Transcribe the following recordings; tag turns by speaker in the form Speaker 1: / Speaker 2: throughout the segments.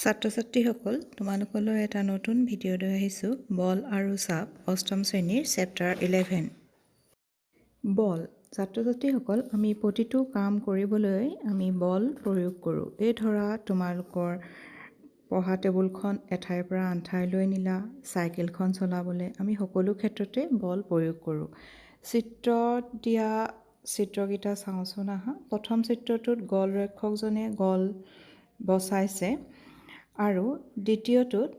Speaker 1: ছাত্ৰ-ছাত্ৰীসকল, তোমালোকলৈ এটা নতুন ভিডিঅ' লৈ আহিছোঁ। বল আৰু চাপ, অষ্টম শ্ৰেণীৰ চেপ্টাৰ 11। বল। ছাত্ৰ-ছাত্ৰীসকল, আমি প্ৰতিটো কাম কৰিবলৈ আমি বল প্ৰয়োগ কৰোঁ। এই ধৰা তোমালোকৰ পঢ়া টেবুলখন এঠাইৰ পৰা আন ঠাইলৈ নিলা, চাইকেলখন চলাবলৈ আমি সকলো ক্ষেত্ৰতে বল প্ৰয়োগ কৰোঁ। চিত্ৰত দিয়া চিত্ৰকেইটা চাওঁচোন আহা। প্ৰথম চিত্ৰটোত গ'লৰক্ষকজনে গ'ল বচাইছে আৰু দ্বিতীয়টোত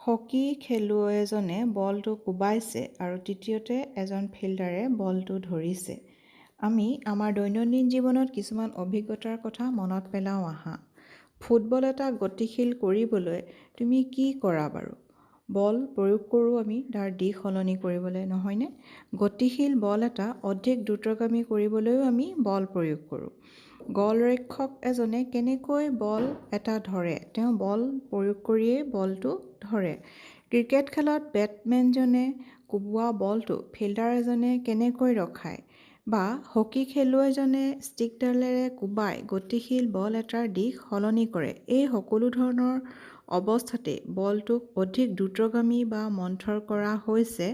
Speaker 1: হকী খেলুৱৈজনে বলটো কোবাইছে আৰু তৃতীয়তে এজন ফিল্ডাৰে বলটো ধৰিছে। আমি আমাৰ দৈনন্দিন জীৱনত কিছুমান অভিজ্ঞতাৰ কথা মনত পেলাওঁ আহা। ফুটবল এটা গতিশীল কৰিবলৈ তুমি কি কৰা বাৰু? বল প্ৰয়োগ কৰোঁ আমি তাৰ দিশ সলনি কৰিবলৈ, নহয়নে? গতিশীল বল এটা অধিক দ্ৰুতগামী কৰিবলৈও আমি বল প্ৰয়োগ কৰোঁ। গ'লৰক্ষক এজনে কেনেকৈ বল এটা ধৰে? তেওঁ বল প্ৰয়োগ কৰিয়েই বলটো ধৰে। ক্ৰিকেট খেলত বেটছমেনজনে কোবোৱা বলটো ফিল্ডাৰ এজনে কেনেকৈ ৰখায়? বা হকী খেলুৱৈজনে ষ্টিকডালেৰে কোবাই গতিশীল বল এটাৰ দিশ সলনি কৰে। এই সকলো ধৰণৰ অৱস্থাতে বলটোক অধিক দ্ৰুতগামী বা মন্থৰ কৰা হৈছে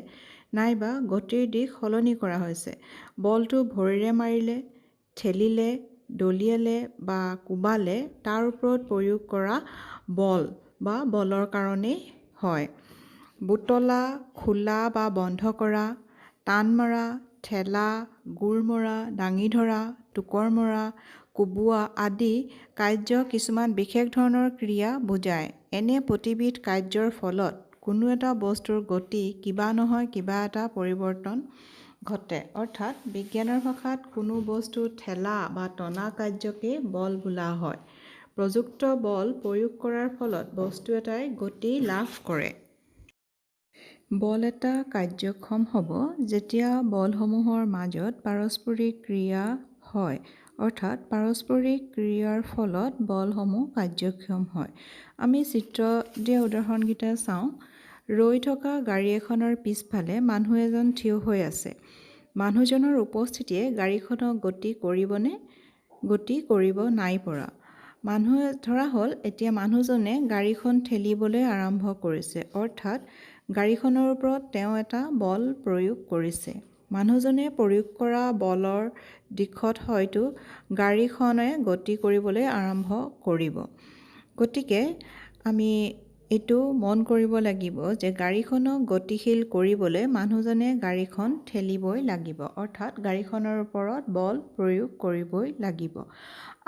Speaker 1: নাইবা গতিৰ দিশ সলনি কৰা হৈছে। বলটো ভৰিৰে মাৰিলে, ঠেলিলে, দলিয়ালে বা কোবালে তাৰ ওপৰত প্ৰয়োগ কৰা বল বা বলৰ কাৰণেই হয়। বুটলা, খোলা বা বন্ধ কৰা, টান মৰা, ঠেলা, গোৰ মৰা, দাঙি ধৰা, টোকৰ মৰা, কোবোৱা আদি কাৰ্য কিছুমান বিশেষ ধৰণৰ ক্ৰিয়া বুজায়। এনে প্ৰতিবিধ কাৰ্যৰ ফলত কোনো এটা বস্তুৰ গতি কিবা নহয় কিবা এটা পৰিৱৰ্তন ঘটে। অৰ্থাৎ বিজ্ঞানৰ ভাষাত কোনো বস্তু ঠেলা বা টনা কাৰ্যকে বল বোলা হয়। প্ৰযুক্ত বল প্ৰয়োগ কৰাৰ ফলত বস্তু এটাই গতি লাভ কৰে। বল এটা কাৰ্যক্ষম হ'ব যেতিয়া বলসমূহৰ মাজত পাৰস্পৰিক ক্ৰিয়া হয়, অৰ্থাৎ পাৰস্পৰিক ক্ৰিয়াৰ ফলত বলসমূহ কাৰ্যক্ষম হয়। আমি চিত্ৰ দিয়া উদাহৰণকেইটা চাওঁ। ৰৈ থকা গাড়ী এখনৰ পিছফালে মানুহ এজন থিয় হৈ আছে। মানুহজনৰ উপস্থিতিয়ে গাড়ীখনক গতি কৰিবনে? গতি কৰিব নাই পৰা। ধৰা হ'ল এতিয়া মানুহজনে গাড়ীখন ঠেলিবলৈ আৰম্ভ কৰিছে, অৰ্থাৎ গাড়ীখনৰ ওপৰত তেওঁ এটা বল প্ৰয়োগ কৰিছে। মানুহজনে প্ৰয়োগ কৰা বলৰ দিশত হয়তো গাড়ীখনে গতি কৰিবলৈ আৰম্ভ কৰিব। গতিকে আমি এইটো মন কৰিব লাগিব যে গাড়ীখনক গতিশীল কৰিবলৈ মানুহজনে গাড়ীখন ঠেলিবই লাগিব, অৰ্থাৎ গাড়ীখনৰ ওপৰত বল প্ৰয়োগ কৰিবই লাগিব।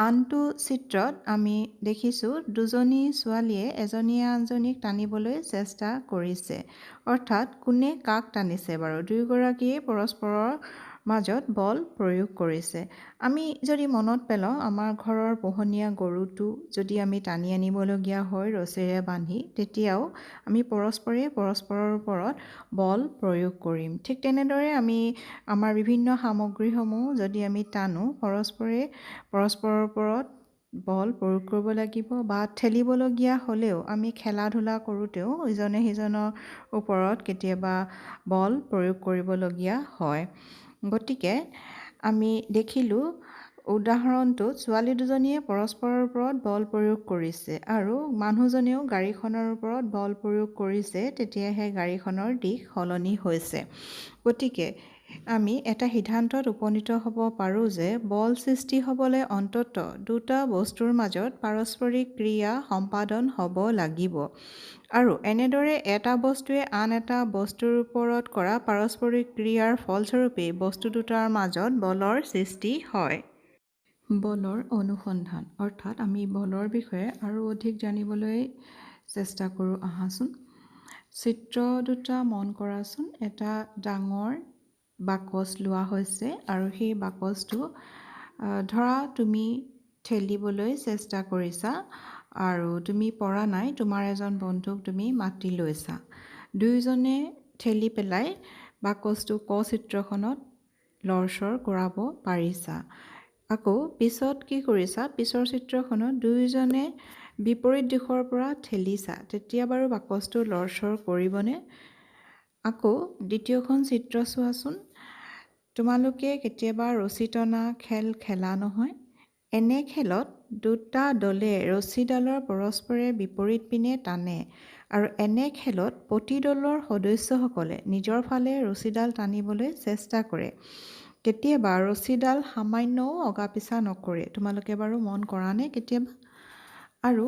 Speaker 1: আনটো চিত্ৰত আমি দেখিছোঁ দুজনী ছোৱালীয়ে এজনীয়ে আনজনীক টানিবলৈ চেষ্টা কৰিছে। অৰ্থাৎ কোনে কাক টানিছে বাৰু? দুয়োগৰাকীয়ে পৰস্পৰৰ মাজত বল প্ৰয়োগ কৰিছে। আমি যদি মনত পেলাওঁ, আমাৰ ঘৰৰ পোহনীয়া গৰুটো যদি আমি টানি আনিবলগীয়া হয় ৰছীৰে বান্ধি, তেতিয়াও আমি পৰস্পৰৰ ওপৰত বল প্ৰয়োগ কৰিম। ঠিক তেনেদৰে আমি আমাৰ বিভিন্ন সামগ্ৰীসমূহ যদি আমি টানো, পৰস্পৰৰ ওপৰত বল প্ৰয়োগ কৰিব লাগিব। বা ঠেলিবলগীয়া হ'লেও আমি খেলা ধূলা কৰোঁতেও ইজনে সিজনৰ ওপৰত কেতিয়াবা বল প্ৰয়োগ কৰিবলগীয়া হয়। গতিকে আমি দেখিলোঁ উদাহৰণটোত ছোৱালী দুজনীয়ে পৰস্পৰৰ ওপৰত বল প্ৰয়োগ কৰিছে আৰু মানুহজনেও গাড়ীখনৰ ওপৰত বল প্ৰয়োগ কৰিছে, তেতিয়াহে গাড়ীখনৰ দিশ সলনি হৈছে। গতিকে আমি এটা সিদ্ধান্তত উপনীত হ'ব পাৰোঁ যে বল সৃষ্টি হ'বলৈ অন্ততঃ দুটা বস্তুৰ মাজত পাৰস্পৰিক ক্ৰিয়া সম্পাদন হ'ব লাগিব আৰু এনেদৰে এটা বস্তুৱে আন এটা বস্তুৰ ওপৰত কৰা পাৰস্পৰিক ক্ৰিয়াৰ ফলস্বৰূপেই বস্তু দুটাৰ মাজত বলৰ সৃষ্টি হয়। বলৰ অনুসন্ধান, অৰ্থাৎ আমি বলৰ বিষয়ে আৰু অধিক জানিবলৈ চেষ্টা কৰোঁ আহাচোন। চিত্ৰ দুটা মন কৰাচোন। এটা ডাঙৰ বাকচ লোৱা হৈছে আৰু সেই বাকচটো ধৰা তুমি ঠেলিবলৈ চেষ্টা কৰিছা আৰু তুমি পৰা নাই, তোমাৰ এজন বন্ধুক তুমি মাতি লৈছা। দুয়োজনে ঠেলি পেলাই বাকচটো চিত্ৰখনত লৰচৰ কৰাব পাৰিছা। আকৌ পিছত কি কৰিছা? পিছৰ চিত্ৰখনত দুয়োজনে বিপৰীত দিশৰ পৰা ঠেলিছা, তেতিয়া বাৰু বাকচটো লৰচৰ কৰিবনে? আকৌ দ্বিতীয়খন চিত্ৰ চোৱাচোন। তোমালোকে কেতিয়াবা ৰছী টনা খেল খেলা নহয়? এনে খেলত দুটা দলে ৰছীডালৰ পৰস্পৰে বিপৰীত পিনে টানে আৰু এনে খেলত প্ৰতি দলৰ সদস্যসকলে নিজৰ ফালে ৰছীডাল টানিবলৈ চেষ্টা কৰে। কেতিয়াবা ৰছীডাল সামান্যও অগা-পিছা নকৰে। তোমালোকে বাৰু মন কৰা নে কেতিয়াবা? আৰু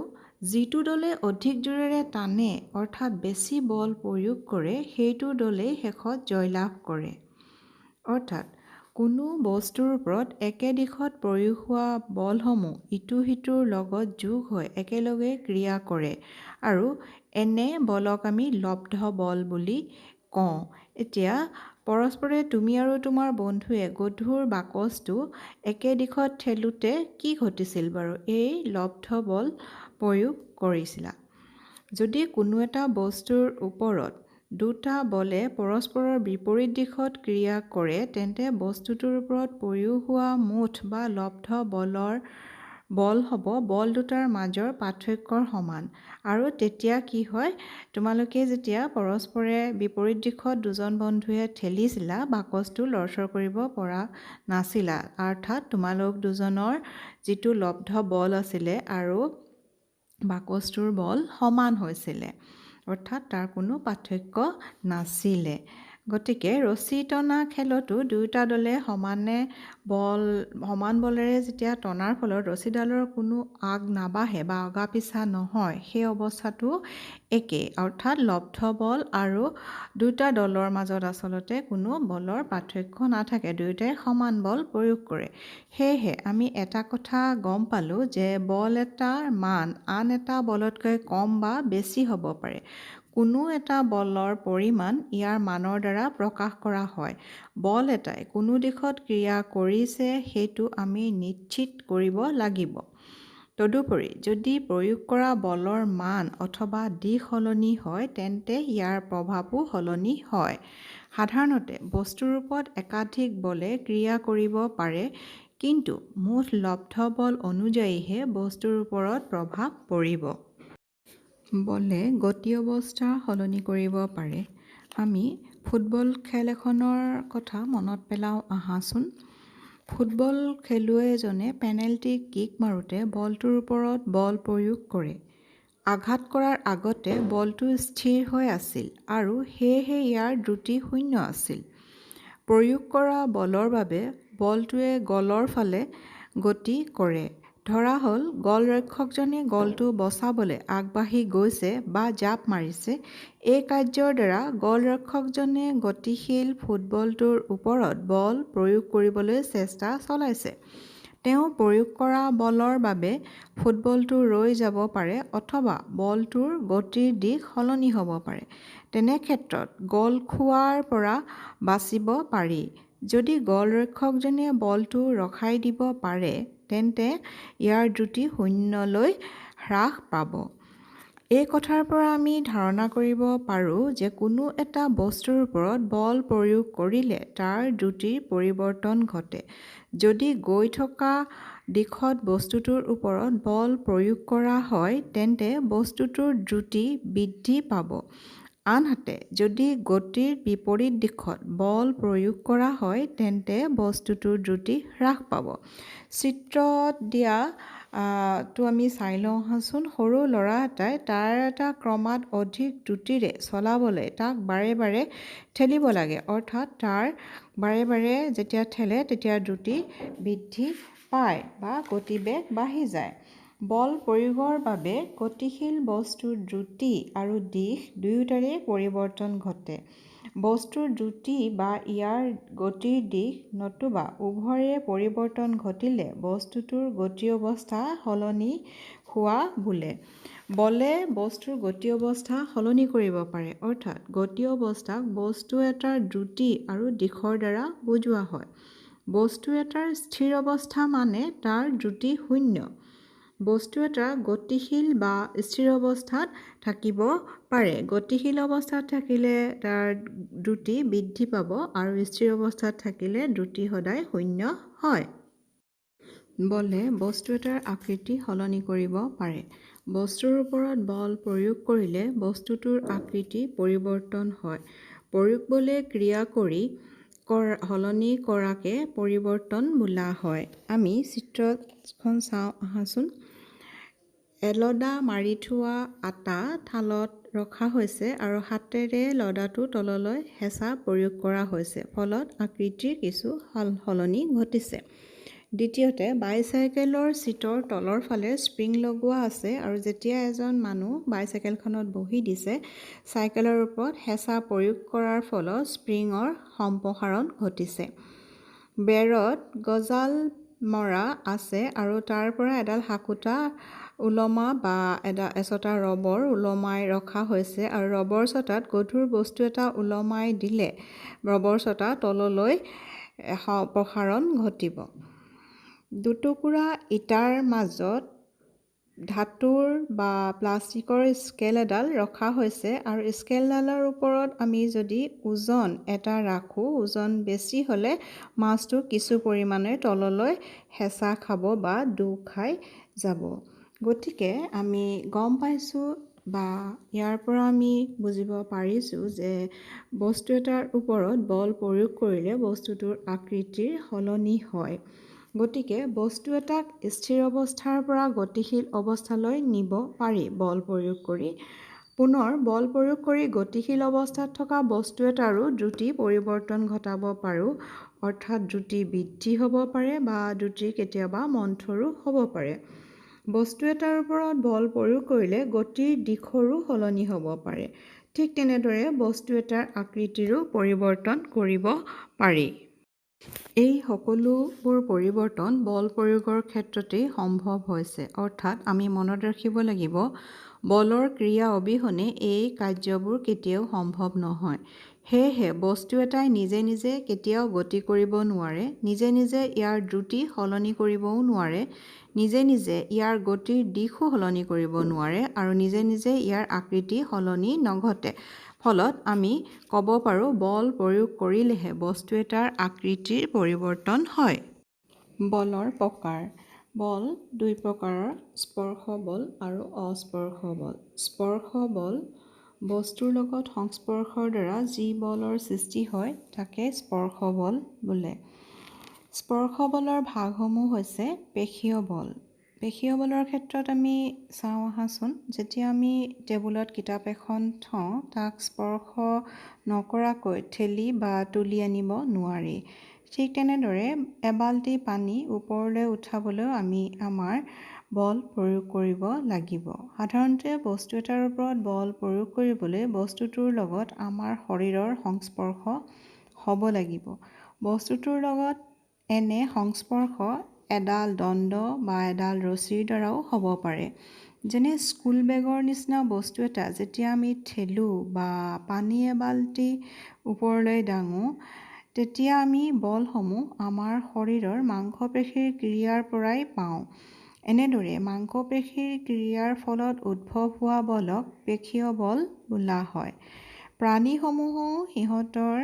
Speaker 1: যিটো দলে অধিক জোৰেৰে টানে অৰ্থাৎ বেছি বল প্ৰয়োগ কৰে সেইটো দলেই শেষত জয়লাভ কৰে। অৰ্থাৎ কোনো বস্তুৰ ওপৰত একে দিশত প্ৰয়োগ হোৱা বলসমূহ ইটো সিটোৰ লগত যোগ হৈ একেলগে ক্ৰিয়া কৰে আৰু এনে বলক আমি লব্ধ বল বুলি কওঁ। এতিয়া পৰস্পৰে তুমি আৰু তোমাৰ বন্ধুৱে গধুৰ বাকচটো একে দিশত ঠেলোতে কি ঘটিছিল বাৰু? এই লব্ধ বল প্ৰয়োগ কৰিছিলা। যদি কোনো এটা বস্তুৰ ওপৰত দুটা বলে পৰস্পৰৰ বিপৰীত দিশত ক্ৰিয়া কৰে তেন্তে বস্তুটোৰ ওপৰত প্ৰয়োগ হোৱা মুঠ বা লব্ধ বল হ'ব বল দুটাৰ মাজৰ পাৰ্থক্যৰ সমান। আৰু তেতিয়া কি হয়, তোমালোকে যেতিয়া পৰস্পৰে বিপৰীত দিশত দুজন বন্ধুৱে ঠেলিছিলা বাকচটো লৰচৰ কৰিব পৰা নাছিলা। অৰ্থাৎ তোমালোক দুজনৰ যিটো লব্ধ বল আছিলে আৰু বাকচটোৰ বল সমান হৈছিলে, অৰ্থাৎ তাৰ কোনো পাৰ্থক্য নাছিলে। গতিকে ৰছী টনা খেলতো দুয়োটা দলে সমান বলেৰে যেতিয়া টনাৰ ফলত ৰছীডালৰ কোনো আগ নাবাঢ়ে বা অগা পিছা নহয় সেই অৱস্থাটো একেই, অৰ্থাৎ লব্ধ বল আৰু দুটা দলৰ মাজত আচলতে কোনো বলৰ পাৰ্থক্য নাথাকে, দুয়োটাই সমান বল প্ৰয়োগ কৰে। সেয়েহে আমি এটা কথা গম পালোঁ যে বল এটাৰ মান আন এটা বলতকৈ কম বা বেছি হ'ব পাৰে। কোনো এটা বলৰ পৰিমাণ ইয়াৰ মানৰ দ্বাৰা প্ৰকাশ কৰা হয়। বল এটাই কোনো দিশত ক্ৰিয়া কৰিছে সেইটো আমি নিশ্চিত কৰিব লাগিব। তদুপৰি যদি প্ৰয়োগ কৰা বলৰ মান অথবা দিশ সলনি হয় তেন্তে ইয়াৰ প্ৰভাৱো সলনি হয়। সাধাৰণতে বস্তুৰ ওপৰত একাধিক বলে ক্ৰিয়া কৰিব পাৰে, কিন্তু মুঠ লব্ধ বল অনুযায়ীহে বস্তুৰ ওপৰত প্ৰভাৱ পৰিব। বলে গতি অৱস্থা সলনি কৰিব পাৰে। আমি ফুটবল খেল এখনৰ কথা মনত পেলাওঁ আহাচোন। ফুটবল খেলুৱৈ এজনে পেনাল্টি কিক মাৰোতে বলটোৰ ওপৰত বল প্ৰয়োগ কৰে। আঘাত কৰাৰ আগতে বলটো স্থিৰ হৈ আছিল আৰু সেয়েহে ইয়াৰ দ্ৰুতি শূন্য আছিল। প্ৰয়োগ কৰা বলৰ বাবে বলটোৱে গলৰ ফালে গতি কৰে। ধৰা হ'ল গলৰক্ষকজনে গলটো বচাবলৈ আগবাঢ়ি গৈছে বা জাপ মাৰিছে। এই কাৰ্যৰ দ্বাৰা গলৰক্ষকজনে গতিশীল ফুটবলটোৰ ওপৰত বল প্ৰয়োগ কৰিবলৈ চেষ্টা চলাইছে। তেওঁ প্ৰয়োগ কৰা বলৰ বাবে ফুটবলটো ৰৈ যাব পাৰে অথবা বলটোৰ গতিৰ দিশ সলনি হ'ব পাৰে। তেনে ক্ষেত্ৰত গল খোৱাৰ পৰা বাচিব পাৰি। যদি গলৰক্ষকজনে বলটো ৰখাই দিব পাৰে তেন্তে ইয়াৰ দ্ৰুতি শূন্যলৈ হ্ৰাস পাব। এই কথাৰ পৰা আমি ধাৰণা কৰিব পাৰোঁ যে কোনো এটা বস্তুৰ ওপৰত বল প্ৰয়োগ কৰিলে তাৰ দ্ৰুতিৰ পৰিৱৰ্তন ঘটে। যদি গৈ থকা দিশত বস্তুটোৰ ওপৰত বল প্ৰয়োগ কৰা হয় তেন্তে বস্তুটোৰ দ্ৰুতি বৃদ্ধি পাব। আনহাতে যদি গতিৰ বিপৰীত দিশত বল প্ৰয়োগ কৰা হয় তেন্তে বস্তুটোৰ দ্ৰুতি হ্ৰাস পাব। চিত্ৰত দিয়া টো আমি চাই লওঁ আহাচোন। সৰু ল'ৰা এটাই টায়াৰ এটা ক্ৰমাৎ অধিক দ্ৰুতিৰে চলাবলৈ তাক বাৰে বাৰে ঠেলিব লাগে, অৰ্থাৎ তাৰ বাৰে বাৰে যেতিয়া ঠেলে তেতিয়া দ্ৰুতি বৃদ্ধি পায় বা গতিবেগ বাঢ়ি যায়। বল প্ৰয়োগৰ বাবে গতিশীল বস্তুৰ দ্ৰুতি আৰু দিশ দুয়োটাৰে পৰিৱৰ্তন ঘটে। বস্তুৰ দ্ৰুতি বা ইয়াৰ গতিৰ দিশ নতুবা উভয়ৰে পৰিৱৰ্তন ঘটিলে বস্তুটোৰ গতি অৱস্থা সলনি হোৱা বোলে। বলে বস্তুৰ গতি অৱস্থা সলনি কৰিব পাৰে, অৰ্থাৎ গতি অৱস্থাক বস্তু এটাৰ দ্ৰুতি আৰু দিশৰ দ্বাৰা বুজোৱা হয়। বস্তু এটাৰ স্থিৰ অৱস্থা মানে তাৰ দ্ৰুতি শূন্য। বস্তু এটা গতিশীল বা স্থিৰ অৱস্থাত থাকিব পাৰে। গতিশীল অৱস্থাত থাকিলে তাৰ দ্ৰুতি বৃদ্ধি পাব আৰু স্থিৰ অৱস্থাত থাকিলে দ্ৰুতি সদায় শূন্য হয়। বলে বস্তু এটাৰ আকৃতি সলনি কৰিব পাৰে। বস্তুৰ ওপৰত বল প্ৰয়োগ কৰিলে বস্তুটোৰ আকৃতি পৰিৱৰ্তন হয়। প্ৰয়োগ বলে ক্ৰিয়া কৰি সলনি কৰাকে পৰিৱৰ্তন বোলা হয়। আমি চিত্ৰখন চাওঁ আহাচোন। লদা মাৰি থোৱা আটা থালত ৰখা হৈছে আৰু হাতেৰে লদাটো তললৈ হেঁচা প্ৰয়োগ কৰা হৈছে, ফলত আকৃতিৰ কিছু সলনি ঘটিছে। দ্বিতীয়তে, বাইচাইকেলৰ ছিটৰ তলৰ ফালে স্প্ৰিং লগোৱা আছে আৰু যেতিয়া এজন মানুহ বাইচাইকেলখনত বহি দিছে, চাইকেলৰ ওপৰত হেঁচা প্ৰয়োগ কৰাৰ ফলত স্প্ৰিঙৰ সম্প্ৰসাৰণ ঘটিছে। বেৰত গজাল মৰা আছে আৰু তাৰ পৰা এডাল হাকুটা ওলমা বা এচটা ৰবৰ ওলমাই ৰখা হৈছে আৰু ৰবৰ ছটাত গধুৰ বস্তু এটা ওলমাই দিলে ৰবৰ ছটা তললৈ প্ৰসাৰণ ঘটিব। দুটুকুৰা ইটাৰ মাজত ধাতুৰ বা প্লাষ্টিকৰ স্কেল এডাল ৰখা হৈছে আৰু স্কেলডালৰ ওপৰত আমি যদি ওজন এটা ৰাখোঁ, ওজন বেছি হ'লে মাছটো কিছু পৰিমাণে তললৈ হেঁচা খাব বা ডুব খাই যাব। গতিকে আমি গম পাইছোঁ বা ইয়াৰ পৰা আমি বুজিব পাৰিছোঁ যে বস্তু এটাৰ ওপৰত বল প্ৰয়োগ কৰিলে বস্তুটোৰ আকৃতিৰ সলনি হয়। গতিকে বস্তু এটাক স্থিৰ অৱস্থাৰ পৰা গতিশীল অৱস্থালৈ নিব পাৰি বল প্ৰয়োগ কৰি। পুনৰ বল প্ৰয়োগ কৰি গতিশীল অৱস্থাত থকা বস্তু এটাৰো দ্ৰুতি পৰিৱৰ্তন ঘটাব পাৰোঁ, অৰ্থাৎ দ্ৰুতি বৃদ্ধি হ'ব পাৰে বা দ্ৰুতি কেতিয়াবা মন্থৰো হ'ব পাৰে। বস্তু এটাৰ ওপৰত বল প্ৰয়োগ কৰিলে গতিৰ দিশৰো সলনি হ'ব পাৰে। ঠিক তেনেদৰে বস্তু এটাৰ আকৃতিৰো পৰিৱৰ্তন কৰিব পাৰি। এই সকলোবোৰ পৰিৱৰ্তন বল প্ৰয়োগৰ ক্ষেত্ৰতেই সম্ভৱ হৈছে, অৰ্থাৎ আমি মনত ৰাখিব লাগিব বলৰ ক্ৰিয়া অবিহনে এই কাৰ্যবোৰ কেতিয়াও সম্ভৱ নহয়। সেয়েহে বস্তু এটাই নিজে নিজে কেতিয়াও গতি কৰিব নোৱাৰে, নিজে নিজে ইয়াৰ দ্ৰুতি সলনি কৰিবও নোৱাৰে, নিজে নিজে ইয়াৰ গতিৰ দিশো সলনি কৰিব নোৱাৰে আৰু নিজে নিজে ইয়াৰ আকৃতি সলনি নঘটে। ফলত আমি ক'ব পাৰোঁ বল প্ৰয়োগ কৰিলেহে বস্তু এটাৰ আকৃতিৰ পৰিৱৰ্তন হয়। বলৰ প্ৰকাৰ। বল দুই প্ৰকাৰৰ, স্পৰ্শ বল আৰু অস্পৰ্শ বল। স্পৰ্শ বল বস্তুৰ লগত সংস্পৰ্শৰ দ্বাৰা যি বলৰ সৃষ্টি হয় তাকে স্পৰ্শ বল বোলে। স্পৰ্শ বলৰ ভাগসমূহ হৈছে পেশীয় বল। পেশীয় বলৰ ক্ষেত্ৰত আমি চাওঁ আহাচোন। যেতিয়া আমি টেবুলত কিতাপ এখন থওঁ, তাক স্পৰ্শ নকৰাকৈ ঠেলি বা তুলি আনিব নোৱাৰি। ঠিক তেনেদৰে এবাল্টি পানী ওপৰলৈ উঠাবলৈও আমি আমাৰ বল প্ৰয়োগ কৰিব লাগিব। সাধাৰণতে বস্তু এটাৰ ওপৰত বল প্ৰয়োগ কৰিবলৈ বস্তুটোৰ লগত আমাৰ শৰীৰৰ সংস্পৰ্শ হ'ব লাগিব। বস্তুটোৰ লগত এনে সংস্পৰ্শ এডাল দণ্ড বা এডাল ৰছীৰ দ্বাৰাও হ'ব পাৰে। যেনে স্কুল বেগৰ নিচিনা বস্তু এটা যেতিয়া আমি ঠেলোঁ বা পানী এবাল্টি ওপৰলৈ দাঙোঁ, তেতিয়া আমি বলসমূহ আমাৰ শৰীৰৰ মাংসপেশীৰ ক্ৰিয়াৰ পৰাই পাওঁ। এনেদৰে মাংসপেশীৰ ক্ৰিয়াৰ ফলত উদ্ভৱ হোৱা বলক পেশীয় বল বোলা হয়। প্ৰাণীসমূহেও সিহঁতৰ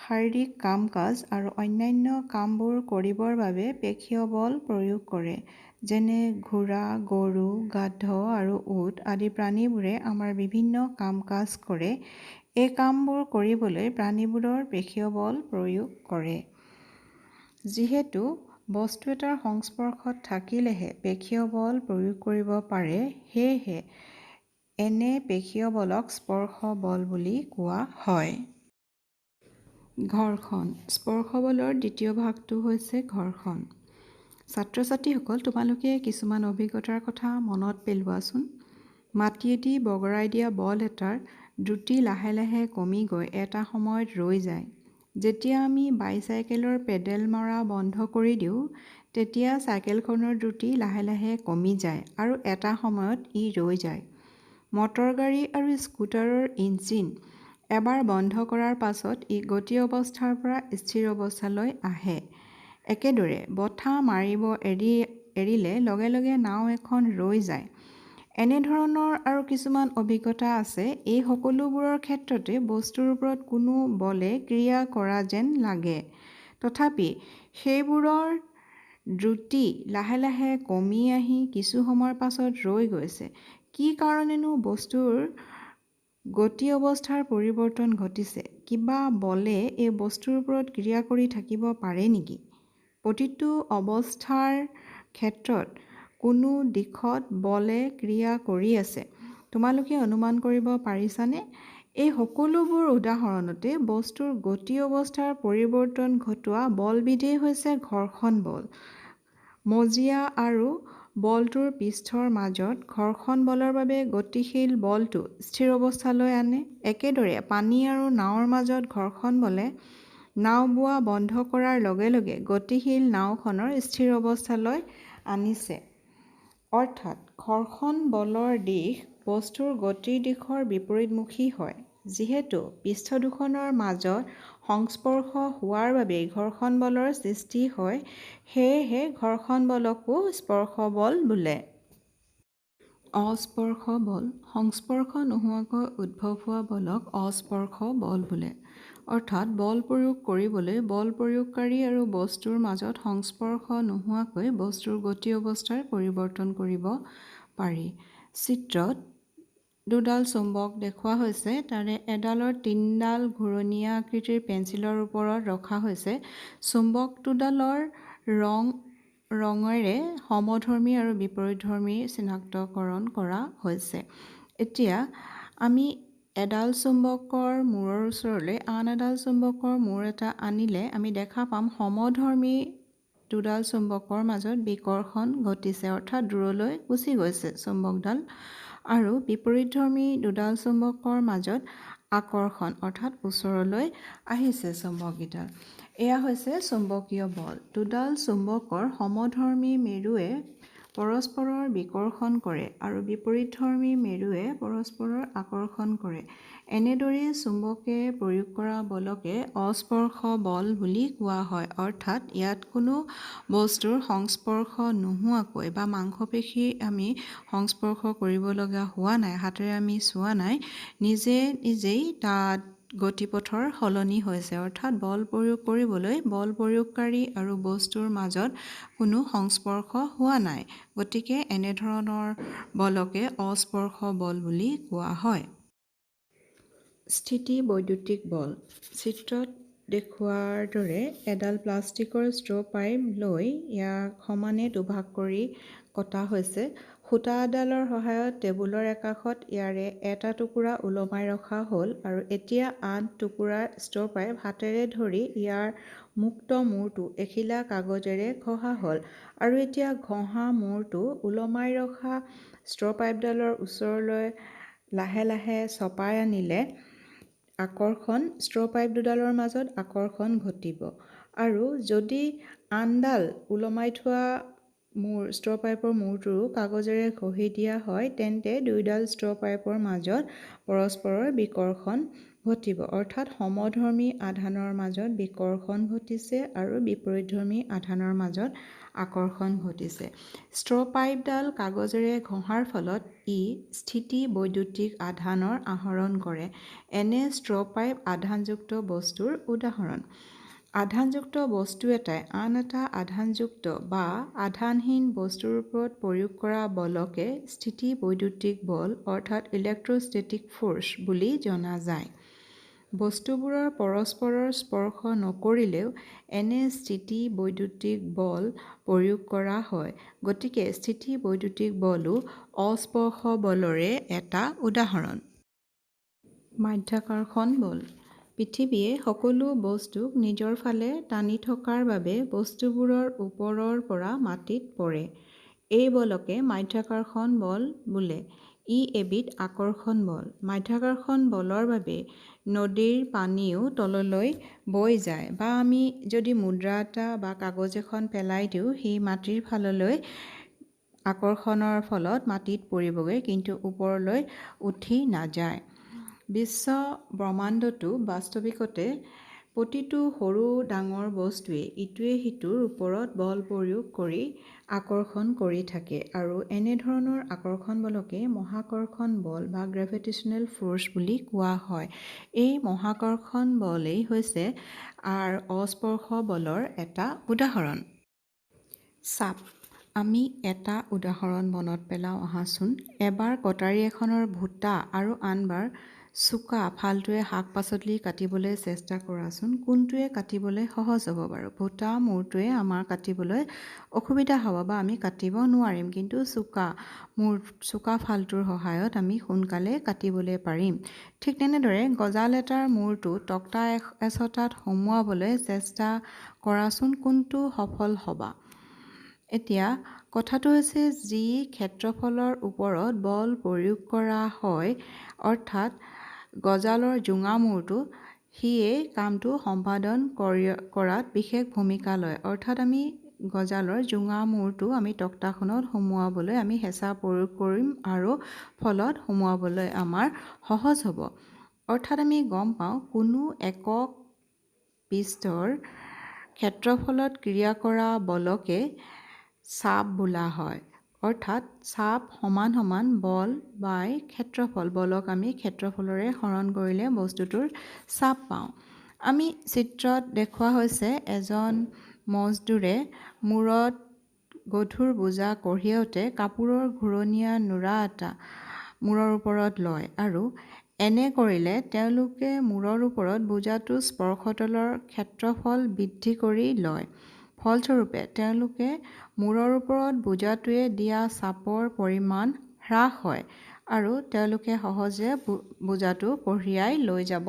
Speaker 1: শাৰীৰিক কাম-কাজ আৰু অন্যান্য কামবোৰ কৰিবৰ বাবে পেশীয় বল প্ৰয়োগ কৰে। যেনে ঘোঁৰা, গৰু, গাধ আৰু উট আদি প্ৰাণীবোৰে আমাৰ বিভিন্ন কাম-কাজ কৰে। এই কামবোৰ কৰিবলৈ প্ৰাণীবোৰৰ পেশীয় বল প্ৰয়োগ কৰে। যিহেতু বস্তু এটাৰ সংস্পৰ্শত থাকিলেহে পেশীয় বল প্ৰয়োগ কৰিব পাৰে, সেয়েহে এনে পেশীয় বলক স্পৰ্শ বল বুলি কোৱা হয়। ঘৰ্ষণ। স্পৰ্শ বলৰ দ্বিতীয় ভাগটো হৈছে ঘৰ্ষণ। ছাত্ৰ-ছাত্ৰীসকল, তোমালোকে কিছুমান অভিজ্ঞতাৰ কথা মনত পেলোৱাচোন। মাটিয়েদি বগৰাই দিয়া বল এটাৰ দ্ৰুতি লাহে লাহে কমি গৈ এটা সময়ত ৰৈ যায়। যেতিয়া আমি বাইচাইকেলৰ পেডেল মৰা বন্ধ কৰি দিওঁ, তেতিয়া চাইকেলখনৰ দ্ৰুতি লাহে লাহে কমি যায় আৰু এটা সময়ত ই ৰৈ যায়। মটৰ গাড়ী আৰু স্কুটাৰৰ ইঞ্জিন এবাৰ বন্ধ কৰাৰ পাছত ই গতি অৱস্থাৰ পৰা স্থিৰ অৱস্থালৈ আহে। একেদৰে বঠা মাৰিব এৰিলে লগে লগে নাও এখন ৰৈ যায়। এনেধৰণৰ আৰু কিছুমান অভিজ্ঞতা আছে। এই সকলোবোৰৰ ক্ষেত্ৰতে বস্তুৰ ওপৰত কোনো বলে ক্ৰিয়া কৰা যেন লাগে। তথাপি সেইবোৰৰ দ্ৰুতি লাহে লাহে কমি আহি কিছু সময়ৰ পাছত ৰৈ গৈছে। কি কাৰণেনো বস্তুৰ গতি অৱস্থাৰ পৰিৱৰ্তন ঘটিছে। কিবা বলে এই বস্তুৰ ওপৰত ক্ৰিয়া কৰি থাকিব পাৰে নেকি? প্ৰতিটো অৱস্থাৰ ক্ষেত্ৰত কোনো দিশত বলে ক্ৰিয়া কৰি আছে। তোমালোকে অনুমান কৰিব পাৰিছানে? এই সকলোবোৰ উদাহৰণতে বস্তুৰ গতি অৱস্থাৰ পৰিৱৰ্তন ঘটোৱা বলবিধেই হৈছে ঘৰ্ষণ বল। মজিয়া আৰু বলটোৰ পৃষ্ঠৰ মাজত ঘৰ্ষণ বলৰ বাবে গতিশীল বলটো স্থিৰ অৱস্থালৈ আনে। একেদৰে পানী আৰু নাওৰ মাজত ঘৰ্ষণ বলে নাও বোৱা বন্ধ কৰাৰ লগে লগে গতিশীল নাওখনৰ স্থিৰ অৱস্থালৈ আনিছে। অৰ্থাৎ ঘৰ্ষণ বলৰ দিশ বস্তুৰ গতিৰ দিশৰ বিপৰীতমুখী হয়। যিহেতু পৃষ্ঠ দুখনৰ মাজত সংস্পৰ্শ হোৱাৰ বাবেই ঘৰ্ষণ বলৰ সৃষ্টি হয়, সেয়েহে ঘৰ্ষণ বলকো স্পৰ্শ বল বোলে। অস্পৰ্শ বল। সংস্পৰ্শ নোহোৱাকৈ উদ্ভৱ হোৱা বলক অস্পৰ্শ বল বোলে। অৰ্থাৎ বল প্ৰয়োগ কৰিবলৈ বল প্ৰয়োগকাৰী আৰু বস্তুৰ মাজত সংস্পৰ্শ নোহোৱাকৈ বস্তুৰ গতি অৱস্থাৰ পৰিৱৰ্তন কৰিব পাৰি। চিত্ৰত দুডাল চুম্বক দেখুওৱা হৈছে। তাৰে এডালৰ 3ডাল ঘূৰণীয়া আকৃতিৰ পেঞ্চিলৰ ওপৰত ৰখা হৈছে। চুম্বক দুডালৰ ৰঙেৰে সমধৰ্মী আৰু বিপৰীতধৰ্মী চিনাক্তকৰণ কৰা হৈছে। এতিয়া আমি এডাল চুম্বকৰ মূৰৰ ওচৰলৈ আন এডাল চুম্বকৰ মূৰ এটা আনিলে আমি দেখা পাম সমধৰ্মী দুডাল চুম্বকৰ মাজত বিকৰ্ষণ ঘটিছে, অৰ্থাৎ দূৰলৈ গুচি গৈছে চুম্বকডাল, আৰু বিপৰীতধৰ্মী দুডাল চুম্বকৰ মাজত আকৰ্ষণ, অৰ্থাৎ ওচৰলৈ আহিছে চুম্বককেইডাল। এয়া হৈছে চুম্বকীয় বল। দুডাল চুম্বকৰ সমধৰ্মী মেৰুৱে পৰস্পৰৰ বিকৰ্ষণ কৰে আৰু বিপৰীতধৰ্মী মেৰুৱে পৰস্পৰৰ আকৰ্ষণ কৰে। এনেদৰেই চুম্বকে প্ৰয়োগ কৰা বলকে অস্পৰ্শ বল বুলি কোৱা হয়। অৰ্থাৎ ইয়াত কোনো বস্তুৰ সংস্পৰ্শ নোহোৱাকৈ বা মাংসপেশী আমি সংস্পৰ্শ কৰিব লগা হোৱা নাই, হাতেৰে আমি চোৱা নাই, নিজেই তাত গতিপথৰ সলনি হৈছে। অৰ্থাৎ বল প্ৰয়োগ কৰিবলৈ বল প্ৰয়োগকাৰী আৰু বস্তুৰ মাজত কোনো সংস্পৰ্শ হোৱা নাই। গতিকে এনেধৰণৰ বলকে অস্পৰ্শ বল বুলি কোৱা হয়। স্থিতি বৈদ্যুতিক বল। চিত্ৰত দেখুওৱাৰ দৰে এডাল প্লাষ্টিকৰ ষ্ট্ৰ' পাইপ লৈ ইয়াক সমানে দুভাগ কৰি কটা হৈছে। সূতা এডালৰ সহায়ত টেবুলৰ একাষত ইয়াৰে এটা টুকুৰা ওলমাই ৰখা হ'ল আৰু এতিয়া আন টুকুৰা ষ্ট্ৰ' পাইপ হাতেৰে ধৰি ইয়াৰ মুক্ত মূৰটো এখিলা কাগজেৰে ঘঁহা হ'ল আৰু এতিয়া ঘঁহা মূৰটো ওলমাই ৰখা ষ্ট্ৰ' পাইপডালৰ ওচৰলৈ লাহে লাহে চপাই আনিলে ষ্ট্ৰ' পাইপ দুডালৰ মাজত আকৰ্ষণ ঘটিব। আৰু যদি আনডাল ওলমাই থোৱা ষ্ট্ৰ' পাইপৰ মূৰটোৰো কাগজেৰে ঘঁহি দিয়া হয়, তেন্তে দুয়োডাল ষ্ট্ৰ' পাইপৰ মাজত পৰস্পৰৰ বিকৰ্ষণ ঘটিব। অৰ্থাৎ সমধৰ্মী আধানৰ মাজত বিকৰ্ষণ ঘটিছে আৰু বিপৰীতধৰ্মী আধানৰ মাজত আকৰ্ষণ ঘটিছে। ষ্ট্ৰ' পাইপডাল কাগজেৰে ঘঁহাৰ ফলত ই স্থিতি বৈদ্যুতিক আধানৰ আহৰণ কৰে। এনে ষ্ট্ৰ' পাইপ আধানযুক্ত বস্তুৰ উদাহৰণ। আধানযুক্ত বস্তু এটাই আন এটা আধানযুক্ত বা আধানহীন বস্তুৰ ওপৰত প্ৰয়োগ কৰা বলকে স্থিতি বৈদ্যুতিক বল অৰ্থাৎ ইলেক্ট্ৰষ্টেটিক ফ'ৰ্চ বুলি জনা যায়। বস্তুবোৰৰ পৰস্পৰৰ স্পৰ্শ নকৰিলেও এনে স্থিতি বৈদ্যুতিক বল প্ৰয়োগ কৰা হয়। গতিকে স্থিতি বৈদ্যুতিক বলো অস্পৰ্শ বলৰে এটা উদাহৰণ। মাধ্যাকৰ্ষণ বল। পৃথিৱীয়ে সকলো বস্তুক নিজৰ ফালে টানি থকাৰ বাবে বস্তুবোৰৰ ওপৰৰ পৰা মাটিত পৰে। এই বলকে মাধ্যাকৰ্ষণ বল বোলে। ই এবিধ আকৰ্ষণ বল। মাধ্যাকৰ্ষণ বলৰ বাবে নদীৰ পানীও তললৈ বৈ যায়, বা আমি যদি মুদ্ৰা এটা বা কাগজ এখন পেলাই দিওঁ, সি মাটিৰ ফাললৈ আকৰ্ষণৰ ফলত মাটিত পৰিবগৈ, কিন্তু ওপৰলৈ উঠি নাযায়। বিশ্ব ব্ৰহ্মাণ্ডটো বাস্তৱিকতে প্ৰতিটো সৰু ডাঙৰ বস্তুৱে ইটোৱে সিটোৰ ওপৰত বল প্ৰয়োগ কৰি আকৰ্ষণ কৰি থাকে আৰু এনেধৰণৰ আকৰ্ষণ বলকে মহাকৰ্ষণ বল বা গ্ৰেভিটেশ্যনেল ফ'ৰ্চ বুলি কোৱা হয়। এই মহাকৰ্ষণ বলেই হৈছে অস্পৰ্শ বলৰ এটা উদাহৰণ। চাপ। আমি এটা উদাহৰণ মনত পেলাওঁ আহাচোন। এবাৰ কটাৰী এখনৰ ভোঁটা আৰু আনবাৰ চোকা ফালটোৱে শাক পাচলি কাটিবলৈ চেষ্টা কৰাচোন কোনটোৱে কাটিবলৈ সহজ হ'ব বাৰু ভোটা মূৰটোৱে আমাৰ কাটিবলৈ অসুবিধা হ'ব বা আমি কাটিব নোৱাৰিম কিন্তু চোকা ফালটোৰ সহায়ত আমি সোনকালে কাটিবলৈ পাৰিম ঠিক তেনেদৰে গজাল এটাৰ মূৰটো তক্তা এচটাত সোমোৱাবলৈ চেষ্টা কৰাচোন কোনটো সফল হ'বা এতিয়া কথাটো হৈছে যি ক্ষেত্ৰফলৰ ওপৰত বল প্ৰয়োগ কৰা হয় অৰ্থাৎ গজালৰ জোঙা মূৰটো সিয়েই কামটো সম্পাদন কৰাত বিশেষ ভূমিকা লয় অৰ্থাৎ আমি গজালৰ জোঙা মূৰটো আমি তক্তাখনত সোমোৱাবলৈ আমি হেঁচা প্ৰয়োগ কৰিম আৰু ফলত সোমোৱাবলৈ আমাৰ সহজ হ'ব অৰ্থাৎ আমি গম পাওঁ কোনো একক পৃষ্ঠৰ ক্ষেত্ৰফলত ক্ৰিয়া কৰা বলকে চাপ বোলা হয় অৰ্থাৎ চাপ সমান সমান বল বাই ক্ষেত্ৰফল বলক আমি ক্ষেত্ৰফলৰে হৰণ কৰিলে বস্তুটোৰ চাপ পাওঁ আমি চিত্ৰত দেখুওৱা হৈছে এজন মজদুৰে মূৰত গধুৰ বোজা কঢ়িয়াওঁতে কাপোৰৰ ঘূৰণীয়া নোৰা এটা মূৰৰ ওপৰত লয় আৰু এনে কৰিলে তেওঁলোকে মূৰৰ ওপৰত বোজাটো স্পৰ্শতলৰ ক্ষেত্ৰফল বৃদ্ধি কৰি লয় ফলস্বৰূপে তেওঁলোকে মূৰৰ ওপৰত বোজাটোৱে দিয়া চাপৰ পৰিমাণ হ্ৰাস হয় আৰু তেওঁলোকে সহজে বোজাটো কঢ়িয়াই লৈ যাব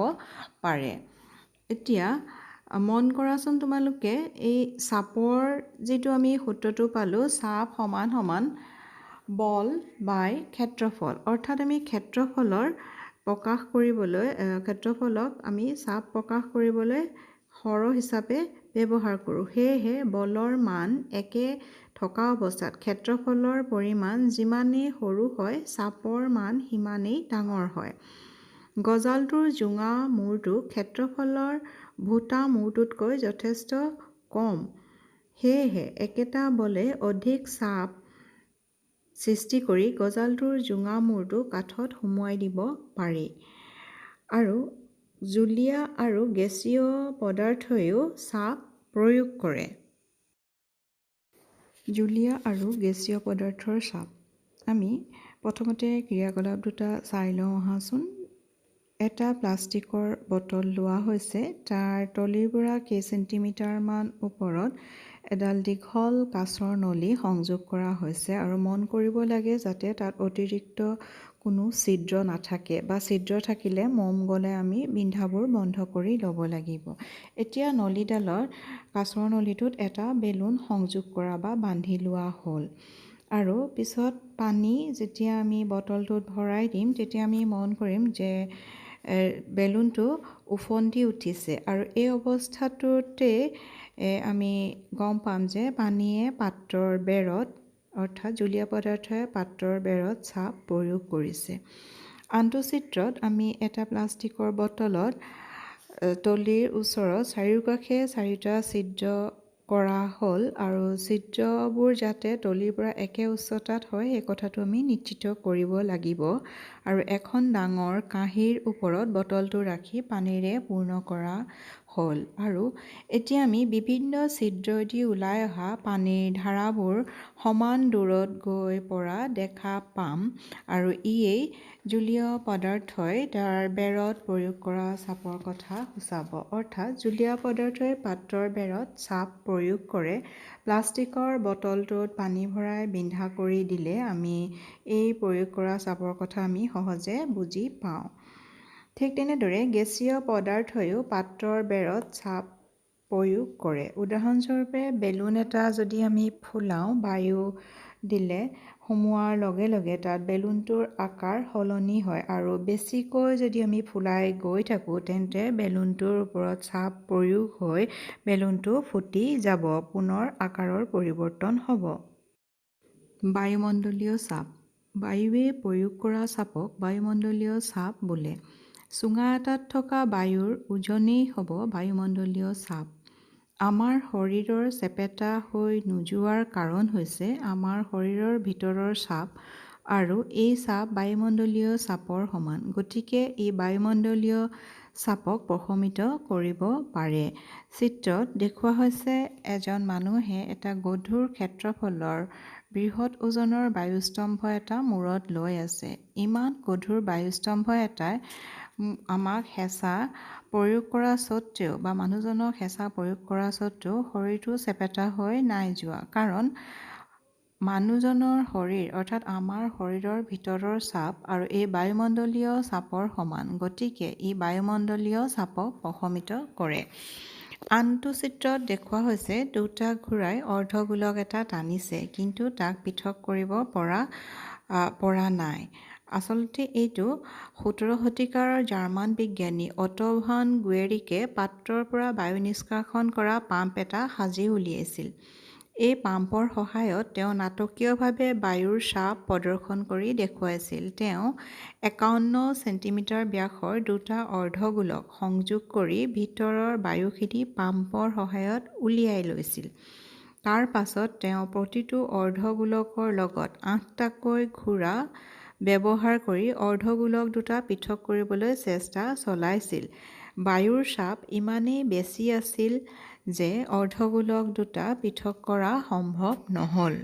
Speaker 1: পাৰে এতিয়া মন কৰাচোন তোমালোকে এই চাপৰ যিটো আমি সূত্ৰটো পালোঁ চাপ সমান সমান বল বাই ক্ষেত্ৰফল অৰ্থাৎ আমি ক্ষেত্ৰফলক আমি চাপ প্ৰকাশ কৰিবলৈ সৰহ হিচাপে ব্যৱহাৰ কৰোঁ সেয়েহে বলৰ মান একে থকা অৱস্থাত ক্ষেত্ৰফলৰ পৰিমাণ যিমানেই সৰু হয় চাপৰ মান সিমানেই ডাঙৰ হয় গজালটোৰ জোঙা মূৰটো ক্ষেত্ৰফলৰ ভোটা মূৰটোতকৈ যথেষ্ট কম সেয়েহে একেটা বলে অধিক চাপ সৃষ্টি কৰি গজালটোৰ জোঙা মূৰটো কাঠত সুমুৱাই দিব পাৰি আৰু জুলীয়া আৰু গেছীয় পদাৰ্থইও চাপ প্ৰয়োগ কৰে জুলীয়া আৰু গেছীয় পদাৰ্থৰ চাপ আমি প্ৰথমতে ক্ৰিয়াকলাপ দুটা চাই লওঁ আহাচোন এটা প্লাষ্টিকৰ বটল লোৱা হৈছে তাৰ তলিৰ পৰা কেই চেণ্টিমিটাৰমান ওপৰত এডাল দীঘল কাঁচৰ নলী সংযোগ কৰা হৈছে আৰু মন কৰিব লাগে যাতে তাত অতিৰিক্ত কোনো ছিদ্ৰ নাথাকে বা ছিদ্ৰ থাকিলে মম গ'লে আমি বিন্ধাবোৰ বন্ধ কৰি ল'ব লাগিব এতিয়া নলীডালৰ কাঁচৰ নলীটোত এটা বেলুন সংযোগ কৰা বা বান্ধি লোৱা হ'ল আৰু পিছত পানী যেতিয়া আমি বটলটোত ভৰাই দিম তেতিয়া আমি মন কৰিম যে বেলুনটো উফন্দি উঠিছে আৰু এই অৱস্থাটোতে আমি গম পাম যে পানীয়ে পাত্ৰৰ বেৰত অৰ্থাৎ জুলীয়া পদাৰ্থই পাত্ৰৰ বেৰত চাপ প্ৰয়োগ কৰিছে আনটো চিত্ৰত আমি এটা প্লাষ্টিকৰ বটলত তলিৰ ওচৰত চাৰিওকাষে চাৰিটা ছিদ্ৰ কৰা হ'ল আৰু ছিদ্ৰবোৰ যাতে তলিৰ পৰা একে উচ্চতাত হয় সেই কথাটো আমি নিশ্চিত কৰিব লাগিব আৰু এখন ডাঙৰ কাঁহীৰ ওপৰত বটলটো ৰাখি পানীৰে পূৰ্ণ কৰা হ'ল আৰু এতিয়া আমি বিভিন্ন ছিদ্ৰদি ওলাই অহা পানীৰ ধাৰাবোৰ সমান দূৰত গৈ পৰা দেখা পাম আৰু ইয়েই জুলীয় পদাৰ্থই তাৰ বেৰত প্ৰয়োগ কৰা চাপৰ কথা সূচাব অৰ্থাৎ জুলীয়া পদাৰ্থই পাত্ৰৰ বেৰত চাপ প্ৰয়োগ কৰে প্লাষ্টিকৰ বটলটোত পানী ভৰাই বিন্ধা কৰি দিলে আমি এই প্ৰয়োগ কৰা চাপৰ কথা আমি সহজে বুজি পাওঁ ঠিক তেনেদৰে গেছীয় পদাৰ্থইও পাত্ৰৰ বেৰত চাপ প্ৰয়োগ কৰে উদাহৰণস্বৰূপে বেলুন এটা যদি আমি ফুলাওঁ বায়ু দিলে সোমোৱাৰ লগে লগে তাত বেলুনটোৰ আকাৰ সলনি হয় আৰু বেছিকৈ যদি আমি ফুলাই গৈ থাকোঁ তেন্তে বেলুনটোৰ ওপৰত চাপ প্ৰয়োগ হৈ বেলুনটো ফুটি যাব পুনৰ আকাৰৰ পৰিৱৰ্তন হ'ব বায়ুমণ্ডলীয় চাপ বায়ুৱে প্ৰয়োগ কৰা চাপক বায়ুমণ্ডলীয় চাপ বোলে চুঙা এটাত থকা বায়ুৰ ওজনেই হ'ব বায়ুমণ্ডলীয় চাপ আমাৰ শৰীৰৰ চেপেটা হৈ নোযোৱাৰ কাৰণ হৈছে আমাৰ শৰীৰৰ ভিতৰৰ চাপ আৰু এই চাপ বায়ুমণ্ডলীয় চাপৰ সমান গতিকে এই বায়ুমণ্ডলীয় চাপক প্ৰশমিত কৰিব পাৰে চিত্ৰত দেখুওৱা হৈছে এজন মানুহে এটা গধুৰ ক্ষেত্ৰফলৰ বৃহৎ ওজনৰ বায়ুস্তম্ভ এটা মূৰত লৈ আছে ইমান গধুৰ বায়ুস্তম্ভ এটাই আমাক হেঁচা প্ৰয়োগ কৰা স্বত্তেও বা মানুহজনক হেঁচা প্ৰয়োগ কৰা স্বত্তেও শৰীৰটো চেপেটা হৈ নাই যোৱা। কাৰণ মানুহজনৰ শৰীৰ অৰ্থাৎ আমাৰ শৰীৰৰ ভিতৰৰ চাপ আৰু এই বায়ুমণ্ডলীয় চাপৰ সমান, গতিকে ই বায়ুমণ্ডলীয় চাপক প্ৰশমিত কৰে। আনটো চিত্ৰত দেখুওৱা হৈছে দুটা ঘোঁৰাই অৰ্ধগোলক এটা টানিছে, কিন্তু তাক পৃথক কৰিব পৰা নাই। আচলতে এইটো 17 শতিকাৰ জাৰ্মান বিজ্ঞানী অটো ভান গুৱেৰিকে পাত্ৰৰ পৰা বায়ু নিষ্কাশন কৰা পাম্প এটা সাজি উলিয়াইছিল। এই পাম্পৰ সহায়ত তেওঁ নাটকীয়ভাৱে বায়ুৰ চাপ প্ৰদৰ্শন কৰি দেখুৱাইছিল। তেওঁ 51 চেণ্টিমিটাৰ ব্যাসৰ দুটা অৰ্ধগোলক সংযোগ কৰি ভিতৰৰ বায়ুখিনি পাম্পৰ সহায়ত উলিয়াই লৈছিল। তাৰ পাছত তেওঁ প্ৰতিটো অৰ্ধগোলকৰ লগত 8টাকৈ ঘোঁৰা ব্যৱহাৰ কৰি অৰ্ধগোলক দুটা পৃথক কৰিবলৈ চেষ্টা চলাইছিল। বায়ুৰ চাপ ইমানেই বেছি আছিল যে অৰ্ধগোলক দুটা পৃথক কৰা সম্ভৱ নহ'ল।